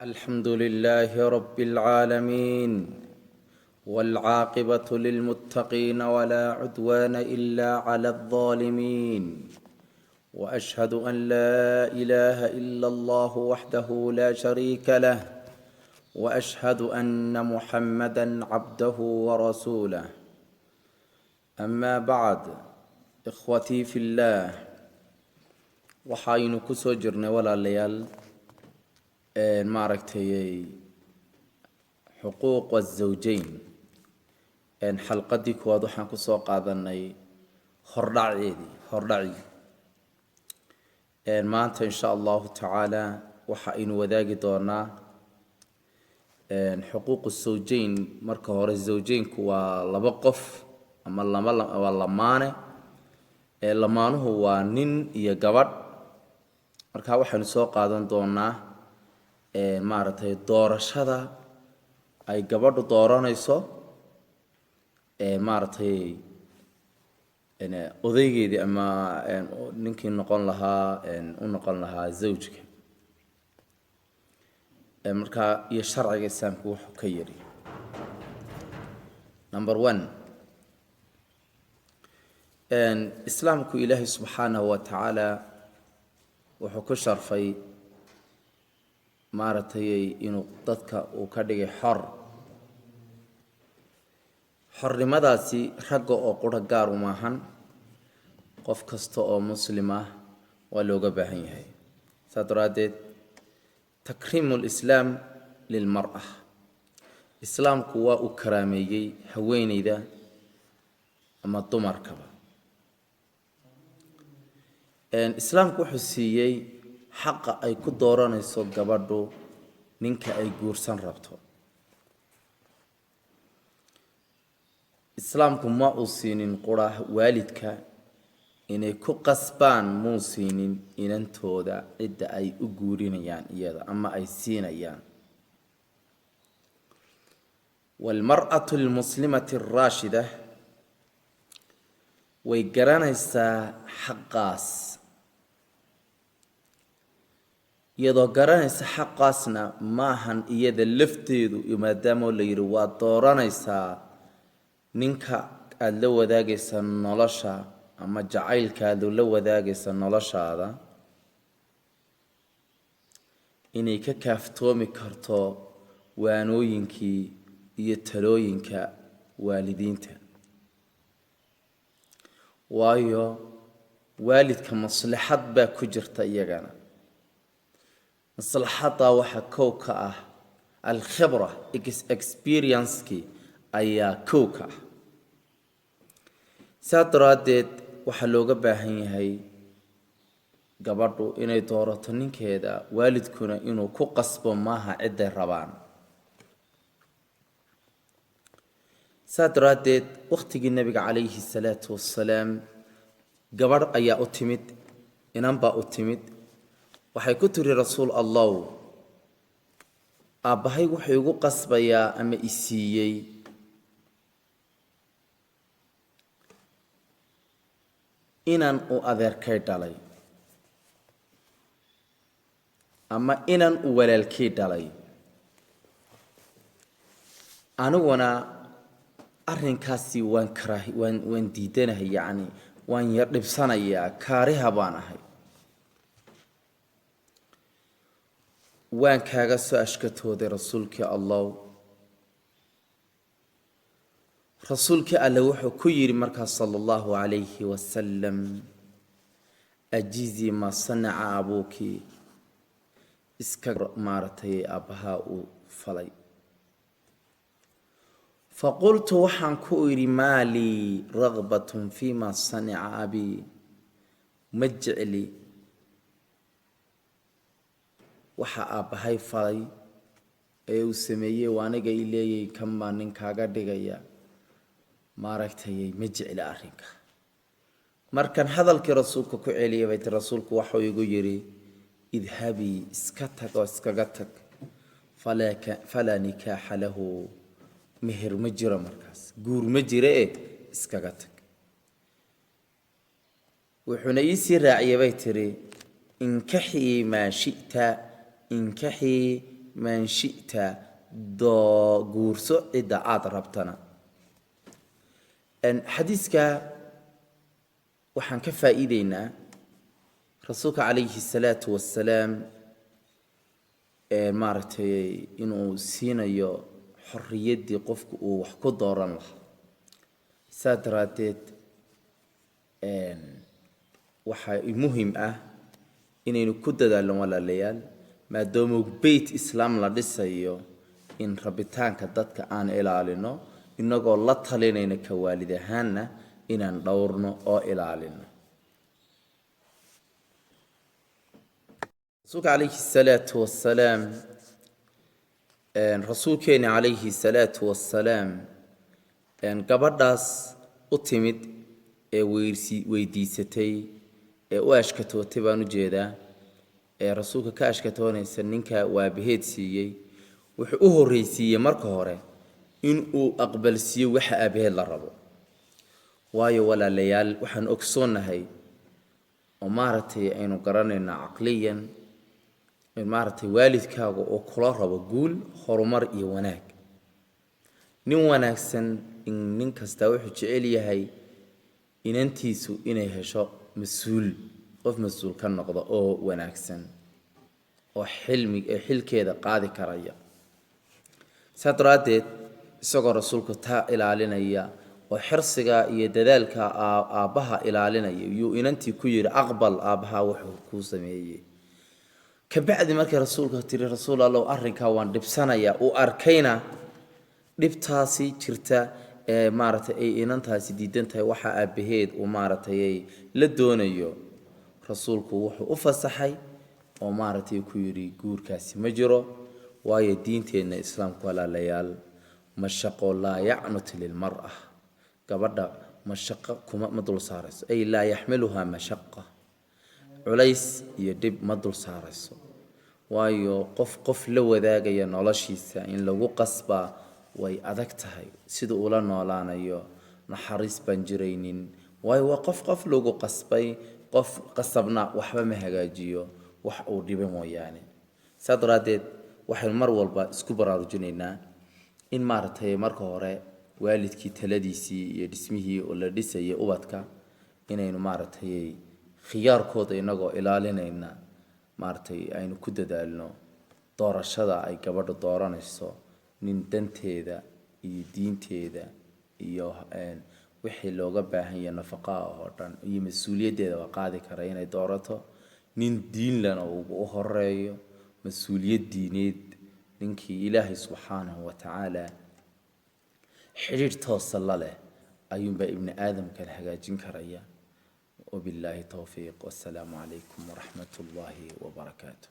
الحمد لله رب العالمين والعاقبة للمتقين ولا عدوان إلا على الظالمين وأشهد أن لا إله إلا الله وحده لا شريك له وأشهد أن محمدا عبده ورسوله أما بعد إخوتي في الله waxaynu kusoo jirnay walaalayaal maaragtay xuquuq الزوجين xalqadii koowaad waxaan kusoo qaadanay hordhaci maanta insha allahu tacaala waxa aynu wadaagi doonaa xuquuq الزوجين marka hore zawjeynku waa laba qof ama waa lamaane lamaanuhu waa nin iyo gabadh marka waxaanu soo qaadan doonaa maaragtay doorashada ay gabadhu dooranayso maaragtay odaygeedii ama ninkii noqon lahaa zawjka marka iyo sharciga islaamku wuxuu ka yiri number 1 islaamku ilaahay subxaanahu wa tacaala wuxuu ku sharfay maaragtay inuu dadka uu ka dhigay xornimadaasi ragga oo qura gaar uma ahan qof kasta oo muslim ah waa looga baahan yahay saadaradeed takriimu lislaam lilmar'a islaamku waa uu karaameeyey haweeneyda ama dumarkaba islaamku wuxuu siiyey xaqa ay ku dooranayso gabadhu ninka ay guursan rabto islaamku ma uu siinin qura waalidka inay ku qasbaan muu siinin inantooda cidda ay u guurinayaan iyada ama ay siinayaan walmar'atu almuslimati alraashida way garanaysaa xaqaas iyadoo garanaysa xaqaasna maahan iyada lafteedu maadaama la yidhi waa dooranaysaa ninka aada la wadaagaysa nolosha ama jacaylkaadu la wadaagaysa noloshaada inay ka kaaftoomi karto waanooyinkii iyo talooyinka waalidiinta waayo waalidka maslaxad baa ku jirta iyagana maslaxadda waxaa kow ka ah alkhibra experience-kii ayaa kow ka ah saa daraaddeed waxaa looga baahan yahay gabadhu inay doorato ninkeeda waalidkuna inuu ku qasbo maaha cidday rabaan saa daraaddeed wakhtigii nabiga calayhi salaatu wassalaam gabadh ayaa u timid inanbaa u timid waxay ku tiri rasuul allow aabbahay wuxuu igu qasbayaa ama i siiyey inan uu adeerkay dhalay ama inan uu walaalkay dhalay aniguna arrinkaasi waan diidanahay yacni waan yar dhibsanayaa kaariha baan ahay waan kaaga soo ashkatooday rasuulkii allow rasuulkii alle wuxuu ku yidhi markaas sala allahu calayhi wasalam ajiizii maa sanaca abuuki iska maaragtay aabbahaa uu falay faqultu waxaan ku idhi maa lii ragbatun fii maa sanaca abii ma jecli waxa aabbahay falay ee uu sameeyey waa aniga ii leeyay kan baa ninkaaga dhigaya maaragtayay ma jecli arrinka markan hadalkii rasuulka ku celiyay bay ti rasuulku waxuu igu yidhi idhabii iska tag oo iskaga tag falaa nikaaxa lahu meher ma jiro markaas guur ma jire iskaga tag wuxuuna iisii raaciyay bay tiri inkaxii maa shi'ta inkaxii man shi'ta do guurso cidda aad rabtana xadiiska waxaan ka faa'iideynaa rasuulka calayhi salaatu wassalaam maaragtay inuu siinayo xorriyaddii qofku uu wax ku dooran lahaa saa daraaddeed waxaa muhim ah inaynu ku dadaalno walaalayaal maadaama beyt islaam la dhisayo in rabitaanka dadka aan ilaalino inagoo la talinayna ka waalid ahaanna inaan dhowrno oo ilaalino rasuulka calayhi salaatu wassalaam rasuulkeena calayhi salaatu wassalaam gabadhaas u timid ee weydiisatay ee u ashkatootay baan u jeedaa ee rasuulka ka ashkatoonaysa ninka waabaheed siiyey wuxuu u horreysiiyey marka hore in uu aqbalsiiyo waxa aabaheed la rabo waayo walaalayaal waxaan ogsoonnahay oo maaragtay aynu garanaynaa caqliyan maaragtay waalidkaaga oo kula rabo guul horumar iyo wanaag nin wanaagsan nin kasta wuxuu jecel yahay inantiisu inay hesho qof mas-uul ka noqda oo wanaagsan oo xilkeeda qaadi karaya saa daraaddeed isagoo rasuulku taa ilaalinaya oo xirsiga iyo dadaalka aabbaha ilaalinaya yuu inantii ku yidhi aqbal aabbaha wuxuu kuu sameeyey kabacdi markay rasuulka tiri rasuul allow arrinkaa waan dhibsanayaa uu arkayna dhibtaasi jirta ee maaragtay ay inantaasi diidan tahay waxa aabaheed uu maaragtay la doonayo rasuulku wuxuu u fasaxay oo maaragtay ku yidhi guurkaasi ma jiro waayo diinteenna islaamku walaalayaal mashaqo laa yacnut lilmar'a gabadha mashaqo kuma ma dul saarayso ay laa yaxmiluhaa mashaqa culays iyo dhib ma dul saarayso waayo qof la wadaagaya noloshiisa in lagu qasbaa way adag tahay sida uu la noolaanayo naxariis baan jiraynin waayo waa qof lagu qasbay qof qasabna waxba ma hagaajiyo wax uu dhibay mooyaane saa daraaddeed waxaynu mar walba isku baraarujinaynaa in maaragtay marka hore waalidkii taladiisii iyo dhismihii oo la dhisayay ubadka inaynu maaragtay khiyaarkooda inagoo ilaalinayna maaragtay aynu ku dadaalno doorashada ay gabadha dooranayso nin danteeda iyo diinteeda iyo wixii looga baahan yahay nafaqaa oo dhan iyo mas-uuliyaddeeda waa qaadi kara inay doorato nin diin lana ugu horeeyo mas-uuliyad diineed ninkii ilaahay subxaanahu wa tacaala xidhiidh toosa la leh ayuunbaa ibni aadamkan hagaajin karaya وبالله توفيق والسلام عليكم ورحمة الله وبركاته